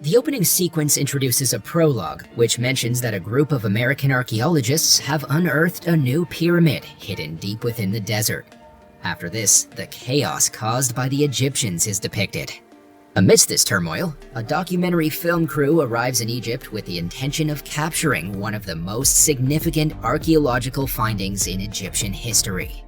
The opening sequence introduces a prologue, which mentions that a group of American archaeologists have unearthed a new pyramid hidden deep within the desert. After this, the chaos caused by the Egyptians is depicted. Amidst this turmoil, a documentary film crew arrives in Egypt with the intention of capturing one of the most significant archaeological findings in Egyptian history.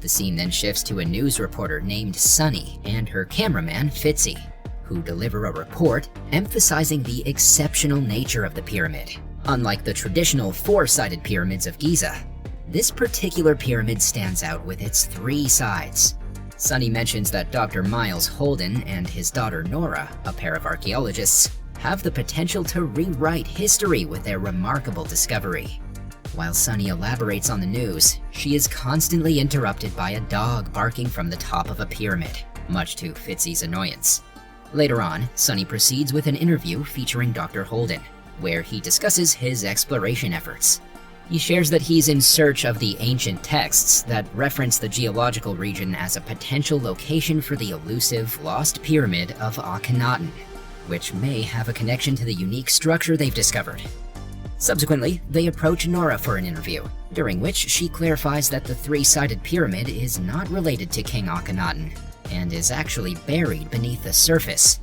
The scene then shifts to a news reporter named Sunny and her cameraman Fitzy, who deliver a report emphasizing the exceptional nature of the pyramid. Unlike the traditional four-sided pyramids of Giza, this particular pyramid stands out with its 3 sides. Sunny mentions that Dr. Miles Holden and his daughter Nora, a pair of archaeologists, have the potential to rewrite history with their remarkable discovery. While Sunny elaborates on the news, she is constantly interrupted by a dog barking from the top of a pyramid, much to Fitzy's annoyance. Later on, Sunny proceeds with an interview featuring Dr. Holden, where he discusses his exploration efforts. He shares that he's in search of the ancient texts that reference the geological region as a potential location for the elusive lost pyramid of Akhenaten, which may have a connection to the unique structure they've discovered. Subsequently, they approach Nora for an interview, during which she clarifies that the 3-sided pyramid is not related to King Akhenaten, and is actually buried beneath the surface.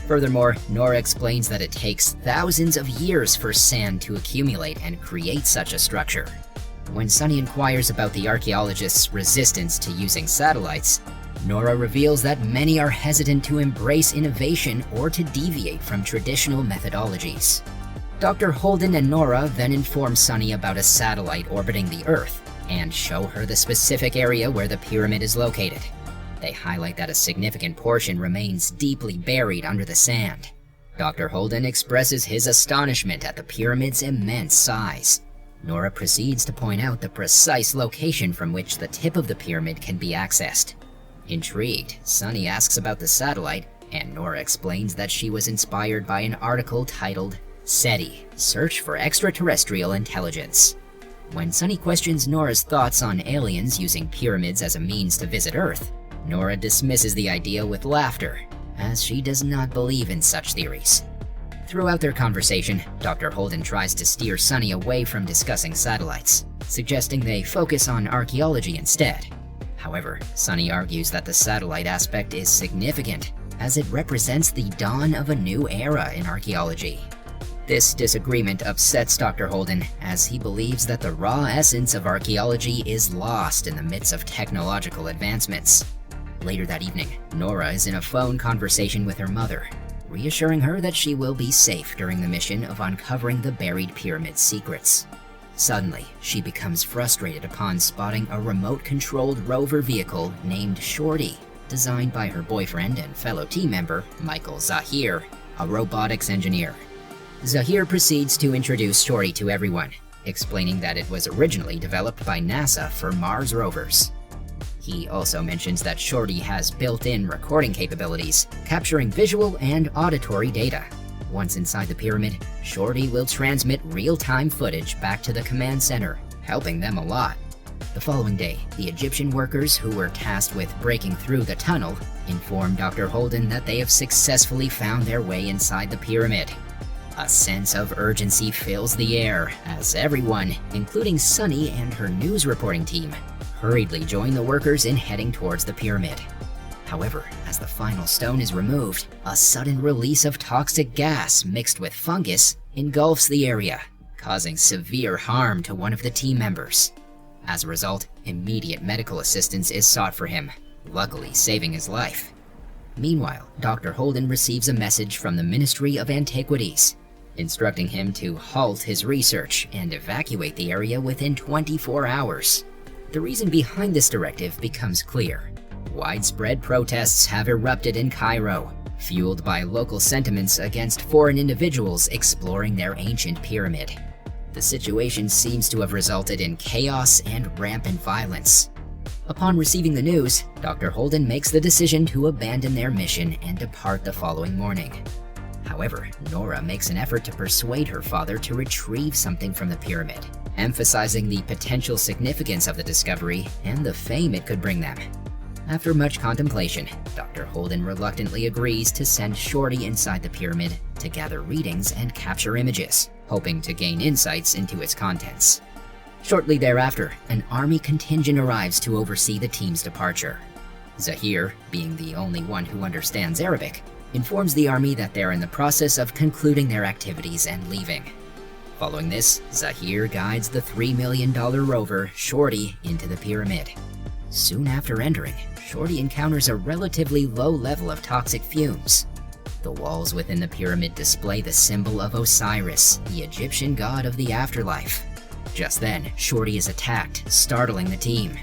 Furthermore, Nora explains that it takes thousands of years for sand to accumulate and create such a structure. When Sunny inquires about the archaeologists' resistance to using satellites, Nora reveals that many are hesitant to embrace innovation or to deviate from traditional methodologies. Dr. Holden and Nora then inform Sunny about a satellite orbiting the Earth and show her the specific area where the pyramid is located. They highlight that a significant portion remains deeply buried under the sand. Dr. Holden expresses his astonishment at the pyramid's immense size. Nora proceeds to point out the precise location from which the tip of the pyramid can be accessed. Intrigued, Sunny asks about the satellite, and Nora explains that she was inspired by an article titled SETI, Search for Extraterrestrial Intelligence. When Sunny questions Nora's thoughts on aliens using pyramids as a means to visit Earth, Nora dismisses the idea with laughter, as she does not believe in such theories. Throughout their conversation, Dr. Holden tries to steer Sunny away from discussing satellites, suggesting they focus on archaeology instead. However, Sunny argues that the satellite aspect is significant, as it represents the dawn of a new era in archaeology. This disagreement upsets Dr. Holden, as he believes that the raw essence of archaeology is lost in the midst of technological advancements. Later that evening, Nora is in a phone conversation with her mother, reassuring her that she will be safe during the mission of uncovering the buried pyramid's secrets. Suddenly, she becomes frustrated upon spotting a remote-controlled rover vehicle named Shorty, designed by her boyfriend and fellow team member, Michael Zahir, a robotics engineer. Zahir proceeds to introduce Shorty to everyone, explaining that it was originally developed by NASA for Mars rovers. He also mentions that Shorty has built-in recording capabilities, capturing visual and auditory data. Once inside the pyramid, Shorty will transmit real-time footage back to the command center, helping them a lot. The following day, the Egyptian workers who were tasked with breaking through the tunnel inform Dr. Holden that they have successfully found their way inside the pyramid. A sense of urgency fills the air as everyone, including Sunny and her news reporting team, hurriedly join the workers in heading towards the pyramid. However, as the final stone is removed, a sudden release of toxic gas mixed with fungus engulfs the area, causing severe harm to one of the team members. As a result, immediate medical assistance is sought for him, luckily saving his life. Meanwhile, Dr. Holden receives a message from the Ministry of Antiquities, instructing him to halt his research and evacuate the area within 24 hours. The reason behind this directive becomes clear. Widespread protests have erupted in Cairo, fueled by local sentiments against foreign individuals exploring their ancient pyramid. The situation seems to have resulted in chaos and rampant violence. Upon receiving the news, Dr. Holden makes the decision to abandon their mission and depart the following morning. However, Nora makes an effort to persuade her father to retrieve something from the pyramid, emphasizing the potential significance of the discovery and the fame it could bring them. After much contemplation, Dr. Holden reluctantly agrees to send Shorty inside the pyramid to gather readings and capture images, hoping to gain insights into its contents. Shortly thereafter, an army contingent arrives to oversee the team's departure. Zahir, being the only one who understands Arabic, informs the army that they're in the process of concluding their activities and leaving. Following this, Zahir guides the $3 million rover, Shorty, into the pyramid. Soon after entering, Shorty encounters a relatively low level of toxic fumes. The walls within the pyramid display the symbol of Osiris, the Egyptian god of the afterlife. Just then, Shorty is attacked, startling the team.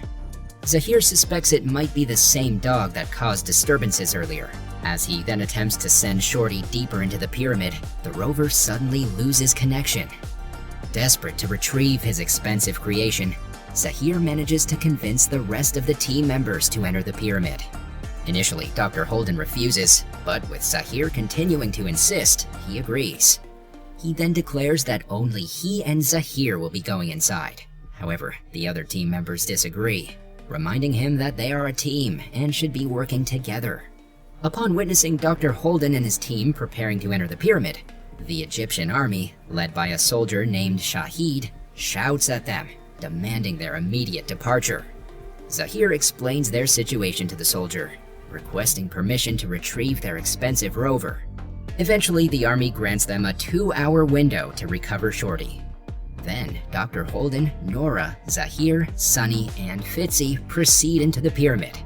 Zahir suspects it might be the same dog that caused disturbances earlier. As he then attempts to send Shorty deeper into the pyramid, the rover suddenly loses connection. Desperate to retrieve his expensive creation, Zahir manages to convince the rest of the team members to enter the pyramid. Initially, Dr. Holden refuses, but with Zahir continuing to insist, he agrees. He then declares that only he and Zahir will be going inside. However, the other team members disagree, reminding him that they are a team and should be working together. Upon witnessing Dr. Holden and his team preparing to enter the pyramid, the Egyptian army, led by a soldier named Shahid, shouts at them, demanding their immediate departure. Zahir explains their situation to the soldier, requesting permission to retrieve their expensive rover. Eventually, the army grants them a 2-hour window to recover Shorty. Then, Dr. Holden, Nora, Zahir, Sunny, and Fitzy proceed into the pyramid.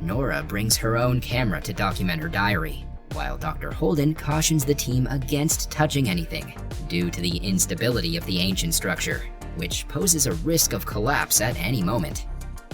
Nora brings her own camera to document her diary, while Dr. Holden cautions the team against touching anything due to the instability of the ancient structure, which poses a risk of collapse at any moment.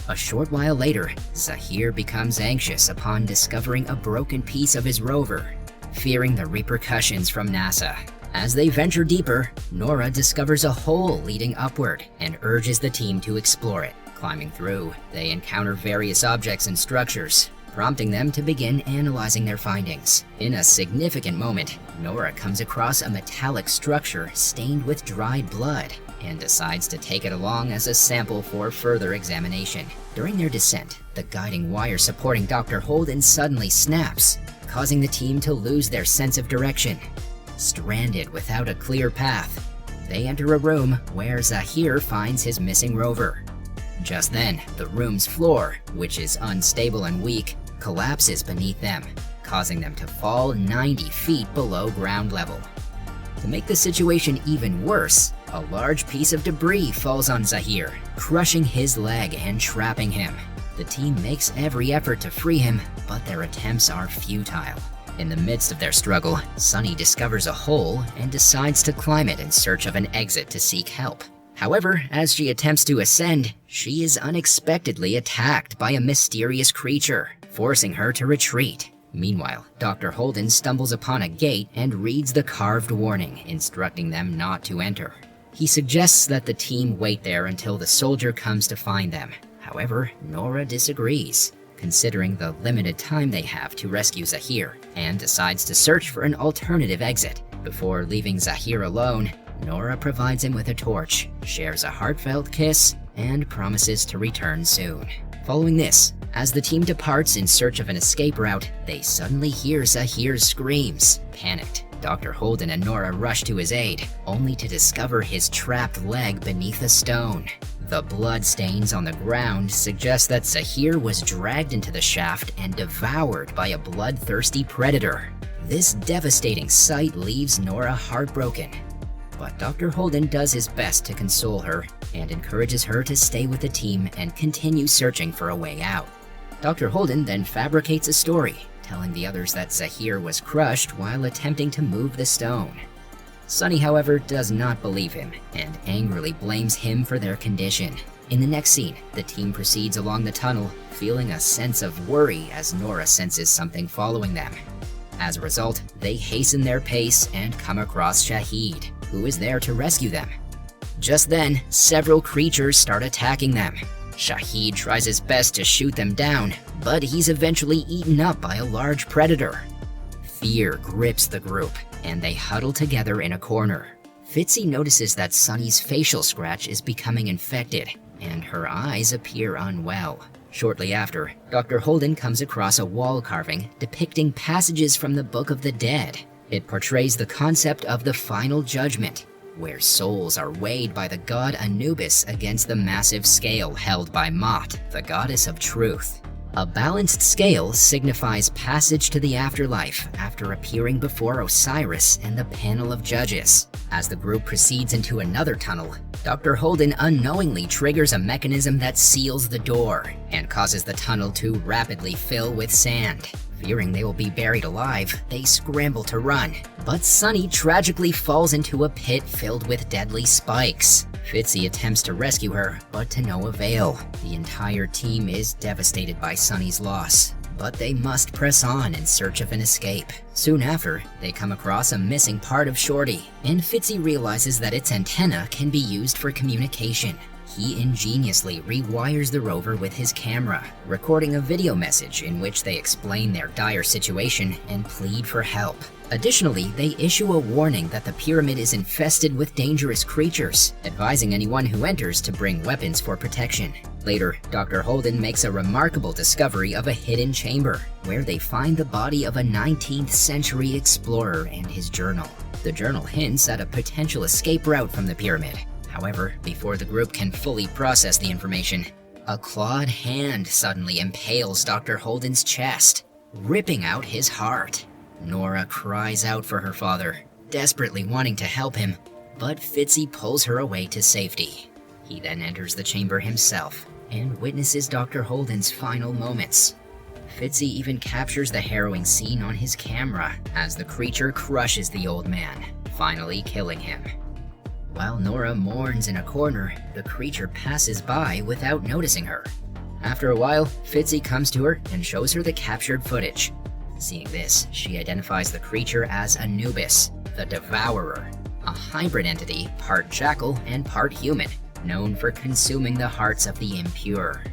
A short while later, Zahir becomes anxious upon discovering a broken piece of his rover, fearing the repercussions from NASA. As they venture deeper, Nora discovers a hole leading upward and urges the team to explore it. Climbing through, they encounter various objects and structures, prompting them to begin analyzing their findings. In a significant moment, Nora comes across a metallic structure stained with dried blood and decides to take it along as a sample for further examination. During their descent, the guiding wire supporting Dr. Holden suddenly snaps, causing the team to lose their sense of direction. Stranded without a clear path, they enter a room where Zahir finds his missing rover. Just then, the room's floor, which is unstable and weak, collapses beneath them, causing them to fall 90 feet below ground level. To make the situation even worse, a large piece of debris falls on Zahir, crushing his leg and trapping him. The team makes every effort to free him, but their attempts are futile. In the midst of their struggle, Sunny discovers a hole and decides to climb it in search of an exit to seek help. However, as she attempts to ascend, she is unexpectedly attacked by a mysterious creature, forcing her to retreat. Meanwhile, Dr. Holden stumbles upon a gate and reads the carved warning, instructing them not to enter. He suggests that the team wait there until the soldier comes to find them. However, Nora disagrees, considering the limited time they have to rescue Zahir, and decides to search for an alternative exit. Before leaving Zahir alone, Nora provides him with a torch, shares a heartfelt kiss, and promises to return soon. Following this, as the team departs in search of an escape route, they suddenly hear Zahir's screams. Panicked, Dr. Holden and Nora rush to his aid, only to discover his trapped leg beneath a stone. The blood stains on the ground suggest that Zahir was dragged into the shaft and devoured by a bloodthirsty predator. This devastating sight leaves Nora heartbroken, but Dr. Holden does his best to console her and encourages her to stay with the team and continue searching for a way out. Dr. Holden then fabricates a story, telling the others that Zahir was crushed while attempting to move the stone. Sunny, however, does not believe him and angrily blames him for their condition. In the next scene, the team proceeds along the tunnel, feeling a sense of worry as Nora senses something following them. As a result, they hasten their pace and come across Shahid, who is there to rescue them. Just then, several creatures start attacking them. Shahid tries his best to shoot them down, but he's eventually eaten up by a large predator. Fear grips the group, and they huddle together in a corner. Fitzy notices that Sunny's facial scratch is becoming infected, and her eyes appear unwell. Shortly after, Dr. Holden comes across a wall carving depicting passages from the Book of the Dead. It portrays the concept of the final judgment, where souls are weighed by the god Anubis against the massive scale held by Mot, the goddess of truth. A balanced scale signifies passage to the afterlife after appearing before Osiris and the panel of judges. As the group proceeds into another tunnel, Dr. Holden unknowingly triggers a mechanism that seals the door and causes the tunnel to rapidly fill with sand. Fearing they will be buried alive, they scramble to run, but Sunny tragically falls into a pit filled with deadly spikes. Fitzy attempts to rescue her, but to no avail. The entire team is devastated by Sunny's loss, but they must press on in search of an escape. Soon after, they come across a missing part of Shorty, and Fitzy realizes that its antenna can be used for communication. He ingeniously rewires the rover with his camera, recording a video message in which they explain their dire situation and plead for help. Additionally, they issue a warning that the pyramid is infested with dangerous creatures, advising anyone who enters to bring weapons for protection. Later, Dr. Holden makes a remarkable discovery of a hidden chamber, where they find the body of a 19th century explorer and his journal. The journal hints at a potential escape route from the pyramid. However, before the group can fully process the information, a clawed hand suddenly impales Dr. Holden's chest, ripping out his heart. Nora cries out for her father, desperately wanting to help him, but Fitzy pulls her away to safety. He then enters the chamber himself and witnesses Dr. Holden's final moments. Fitzy even captures the harrowing scene on his camera as the creature crushes the old man, finally killing him. While Nora mourns in a corner, the creature passes by without noticing her. After a while, Fitzy comes to her and shows her the captured footage. Seeing this, she identifies the creature as Anubis, the Devourer, a hybrid entity part jackal and part human, known for consuming the hearts of the impure.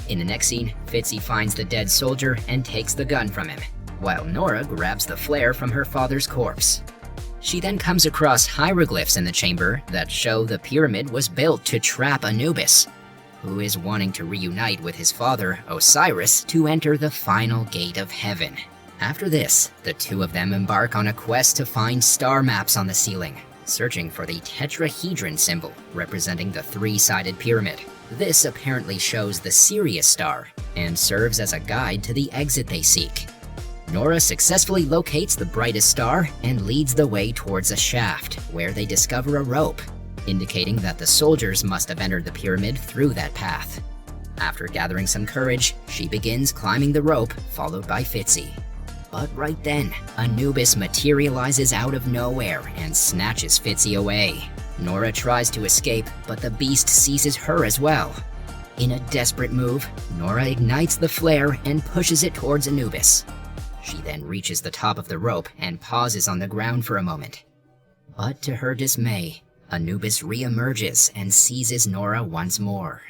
In the next scene, Fitzy finds the dead soldier and takes the gun from him, while Nora grabs the flare from her father's corpse. She then comes across hieroglyphs in the chamber that show the pyramid was built to trap Anubis, who is wanting to reunite with his father, Osiris, to enter the final gate of heaven. After this, the two of them embark on a quest to find star maps on the ceiling, searching for the tetrahedron symbol representing the three-sided pyramid. This apparently shows the Sirius star and serves as a guide to the exit they seek. Nora successfully locates the brightest star and leads the way towards a shaft, where they discover a rope, indicating that the soldiers must have entered the pyramid through that path. After gathering some courage, she begins climbing the rope, followed by Fitzy. But right then, Anubis materializes out of nowhere and snatches Fitzy away. Nora tries to escape, but the beast seizes her as well. In a desperate move, Nora ignites the flare and pushes it towards Anubis. She then reaches the top of the rope and pauses on the ground for a moment. But to her dismay, Anubis re-emerges and seizes Nora once more.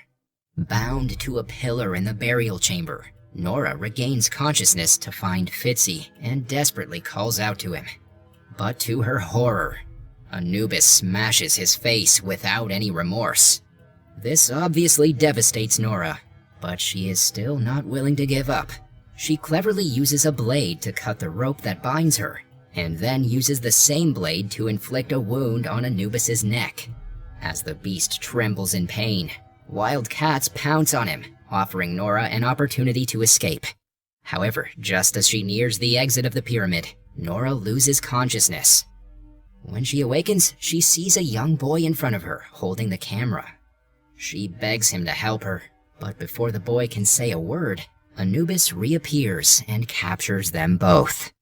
Bound to a pillar in the burial chamber, Nora regains consciousness to find Fitzy and desperately calls out to him. But to her horror, Anubis smashes his face without any remorse. This obviously devastates Nora, but she is still not willing to give up. She cleverly uses a blade to cut the rope that binds her, and then uses the same blade to inflict a wound on Anubis's neck. As the beast trembles in pain, wild cats pounce on him, offering Nora an opportunity to escape. However, just as she nears the exit of the pyramid, Nora loses consciousness. When she awakens, she sees a young boy in front of her, holding the camera. She begs him to help her, but before the boy can say a word, Anubis reappears and captures them both.